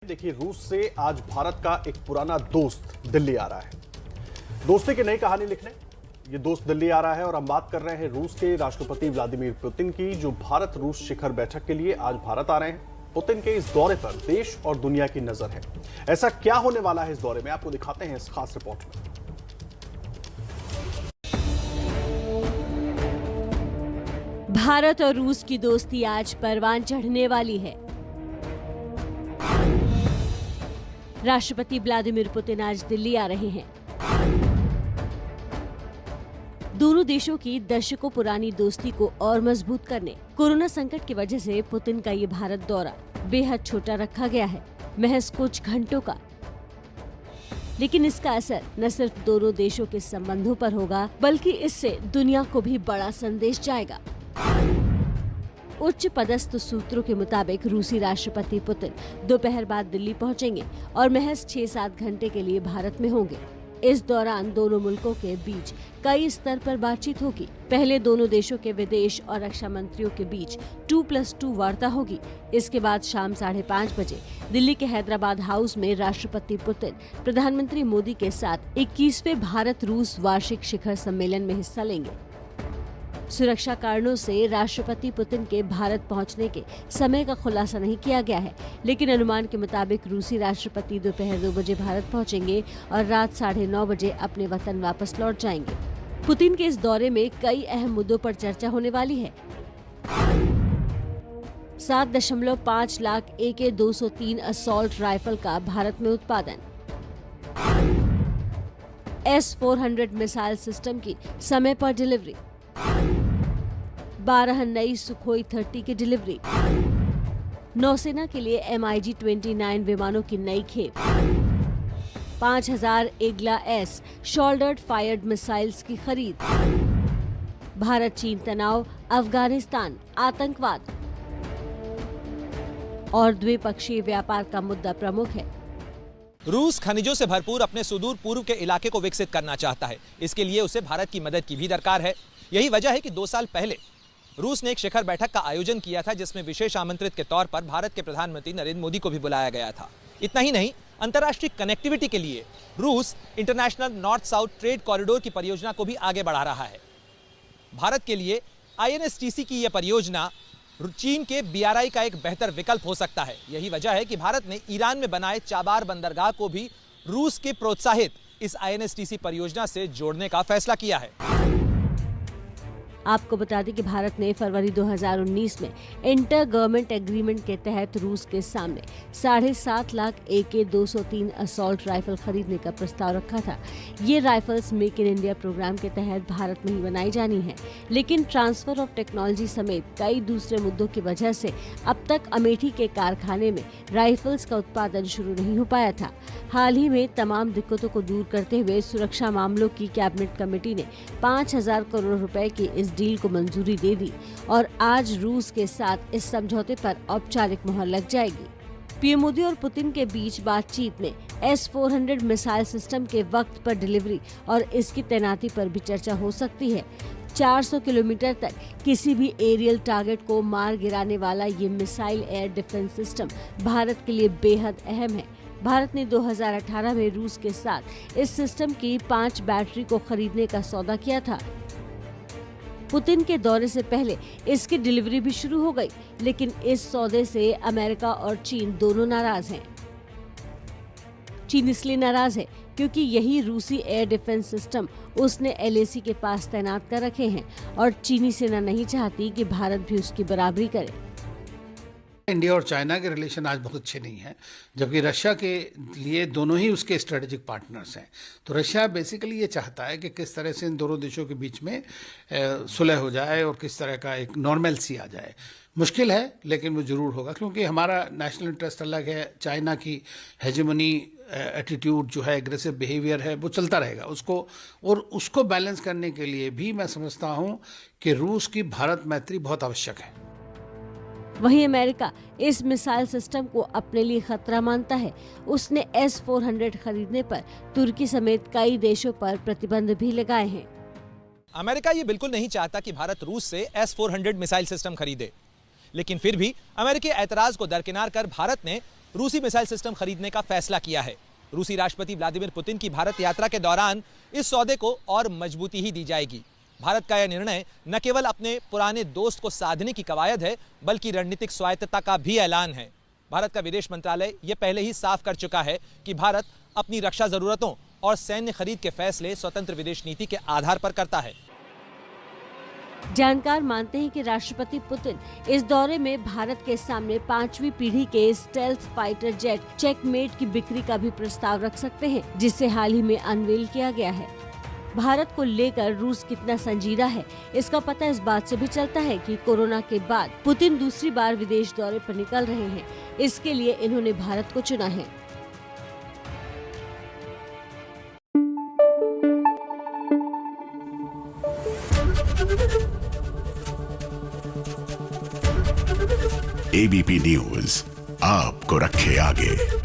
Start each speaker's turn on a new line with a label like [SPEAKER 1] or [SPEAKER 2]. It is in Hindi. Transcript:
[SPEAKER 1] देखिए, रूस से आज भारत का एक पुराना दोस्त दिल्ली आ रहा है। दोस्ती की नई कहानी लिखने ये दोस्त दिल्ली आ रहा है और हम बात कर रहे हैं रूस के राष्ट्रपति व्लादिमीर पुतिन की, जो भारत रूस शिखर बैठक के लिए आज भारत आ रहे हैं। पुतिन के इस दौरे पर देश और दुनिया की नजर है। ऐसा क्या होने वाला है इस दौरे में, आपको दिखाते हैं इस खास रिपोर्ट में।
[SPEAKER 2] भारत और रूस की दोस्ती आज परवान चढ़ने वाली है। राष्ट्रपति व्लादिमीर पुतिन आज दिल्ली आ रहे हैं। दोनों देशों की दशकों पुरानी दोस्ती को और मजबूत करने कोरोना संकट की वजह से पुतिन का ये भारत दौरा बेहद छोटा रखा गया है, महज कुछ घंटों का। लेकिन इसका असर न सिर्फ दोनों देशों के संबंधों पर होगा, बल्कि इससे दुनिया को भी बड़ा संदेश जाएगा। उच्च पदस्थ सूत्रों के मुताबिक रूसी राष्ट्रपति पुतिन दोपहर बाद दिल्ली पहुंचेंगे और महज 6-7 घंटे के लिए भारत में होंगे। इस दौरान दोनों मुल्कों के बीच कई स्तर पर बातचीत होगी। पहले दोनों देशों के विदेश और रक्षा मंत्रियों के बीच 2+2 वार्ता होगी। इसके बाद शाम 5:30 बजे दिल्ली के हैदराबाद हाउस में राष्ट्रपति पुतिन प्रधानमंत्री मोदी के साथ 21वें भारत रूस वार्षिक शिखर सम्मेलन में हिस्सा लेंगे। सुरक्षा कारणों से राष्ट्रपति पुतिन के भारत पहुंचने के समय का खुलासा नहीं किया गया है, लेकिन अनुमान के मुताबिक रूसी राष्ट्रपति दोपहर 2 बजे भारत पहुंचेंगे और रात 9:30 बजे अपने वतन वापस लौट जाएंगे। पुतिन के इस दौरे में कई अहम मुद्दों पर चर्चा होने वाली है। 7.5 लाख AK-203 असॉल्ट राइफल का भारत में उत्पादन, S-400 मिसाइल सिस्टम की समय पर डिलीवरी, 12 नई सुखोई 30 की डिलीवरी, नौसेना के लिए MiG-29 विमानों की नई खेप, 5000 Igla S shouldered fired missiles की खरीद, भारत चीन तनाव, अफगानिस्तान, आतंकवाद और द्विपक्षीय व्यापार का मुद्दा प्रमुख है।
[SPEAKER 3] रूस खनिजों से भरपूर अपने सुदूर पूर्व के इलाके को विकसित करना चाहता है। इसके लिए उसे भारत की मदद की भी दरकार है। यही वजह है कि 2 साल पहले रूस ने एक शिखर बैठक का आयोजन किया था, जिसमें विशेष आमंत्रित के तौर पर भारत के प्रधानमंत्री नरेंद्र मोदी को भी बुलाया गया था। इतना ही नहीं, अंतर्राष्ट्रीय कनेक्टिविटी के लिए रूस international north south trade corridor की परियोजना को भी आगे बढ़ा रहा है। भारत के लिए INSTC की यह परियोजना चीन के BRI का एक बेहतर विकल्प हो सकता है। यही वजह है कि भारत ने ईरान में बनाए चाबार बंदरगाह को भी रूस के प्रोत्साहित इस INSTC परियोजना से जोड़ने का फैसला किया है।
[SPEAKER 2] आपको बता दें कि भारत ने फरवरी 2019 में इंटर गवर्नमेंट एग्रीमेंट के तहत रूस के सामने 7.5 लाख AK-203 असॉल्ट राइफल खरीदने का प्रस्ताव रखा था। ये rifles make in India program के तहत भारत में ही बनाई जानी है, लेकिन ट्रांसफर ऑफ टेक्नोलॉजी समेत कई दूसरे मुद्दों की वजह से अब तक अमेठी के कारखाने में राइफल्स का उत्पादन शुरू नहीं हो पाया था। हाल ही में तमाम दिक्कतों को दूर करते हुए सुरक्षा मामलों की कैबिनेट कमेटी ने 5,000 करोड़ रुपए की इस डील को मंजूरी दे दी और आज रूस के साथ इस समझौते पर औपचारिक मुहर लग जाएगी। पीएम मोदी और पुतिन के बीच बातचीत में S-400 मिसाइल सिस्टम के वक्त पर डिलीवरी और इसकी तैनाती पर भी चर्चा हो सकती है। 400 किलोमीटर तक किसी भी एरियल टारगेट को मार गिराने वाला ये missile air defence system Bharat के लिए बेहद अहम है। भारत ने 2018 में रूस के साथ इस सिस्टम की 5 बैटरी को खरीदने का सौदा किया था। पुतिन के दौरे से पहले इसकी डिलीवरी भी शुरू हो गई, लेकिन इस सौदे से अमेरिका और चीन दोनों नाराज हैं। चीन इसलिए नाराज है क्योंकि यही रूसी एयर डिफेंस सिस्टम उसने LAC के पास तैनात कर रखे हैं और चीनी सेना नहीं चाहती कि भारत भी उसकी बराबरी करे।
[SPEAKER 4] इंडिया और चाइना के रिलेशन आज बहुत अच्छे नहीं हैं, जबकि रशिया के लिए दोनों ही उसके स्ट्रेटेजिक पार्टनर्स हैं। तो रशिया बेसिकली ये चाहता है कि किस तरह से इन दोनों देशों के बीच में सुलह हो जाए और किस तरह का एक नॉर्मलसी आ जाए। मुश्किल है, लेकिन वो जरूर होगा, क्योंकि हमारा नेशनल इंटरेस्ट अलग है। चाइना की हेजेमनी एटीट्यूड जो है, एग्रेसिव बिहेवियर है, वो चलता रहेगा उसको, और उसको बैलेंस करने के लिए भी मैं समझता हूँ कि रूस की भारत मैत्री बहुत आवश्यक है।
[SPEAKER 2] वहीं अमेरिका इस मिसाइल सिस्टम को अपने लिए खतरा मानता है। उसने S-400 खरीदने पर तुर्की समेत कई देशों पर प्रतिबंध भी लगाए हैं।
[SPEAKER 3] अमेरिका ये बिल्कुल नहीं चाहता कि भारत रूस से S-400 मिसाइल सिस्टम खरीदे, लेकिन फिर भी अमेरिकी ऐतराज को दरकिनार कर भारत ने रूसी मिसाइल सिस्टम खरीदने का फैसला किया है। रूसी राष्ट्रपति व्लादिमीर पुतिन की भारत यात्रा के दौरान इस सौदे को और मजबूती ही दी जाएगी। भारत का यह निर्णय न केवल अपने पुराने दोस्त को साधने की कवायद है, बल्कि रणनीतिक स्वायत्तता का भी ऐलान है। भारत का विदेश मंत्रालय यह पहले ही साफ कर चुका है कि भारत अपनी रक्षा जरूरतों और सैन्य खरीद के फैसले स्वतंत्र विदेश नीति के आधार पर करता है।
[SPEAKER 2] जानकार मानते हैं कि राष्ट्रपति पुतिन इस दौरे में भारत के सामने 5वीं पीढ़ी के स्टेल्थ फाइटर जेट चेकमेट की बिक्री का भी प्रस्ताव रख सकते हैं, जिसे हाल ही में अनवील किया गया है। भारत को लेकर रूस कितना संजीदा है, इसका पता इस बात से भी चलता है कि कोरोना के बाद पुतिन दूसरी बार विदेश दौरे पर निकल रहे हैं। इसके लिए इन्होंने भारत को चुना है।
[SPEAKER 5] एबीपी न्यूज आपको रखे आगे।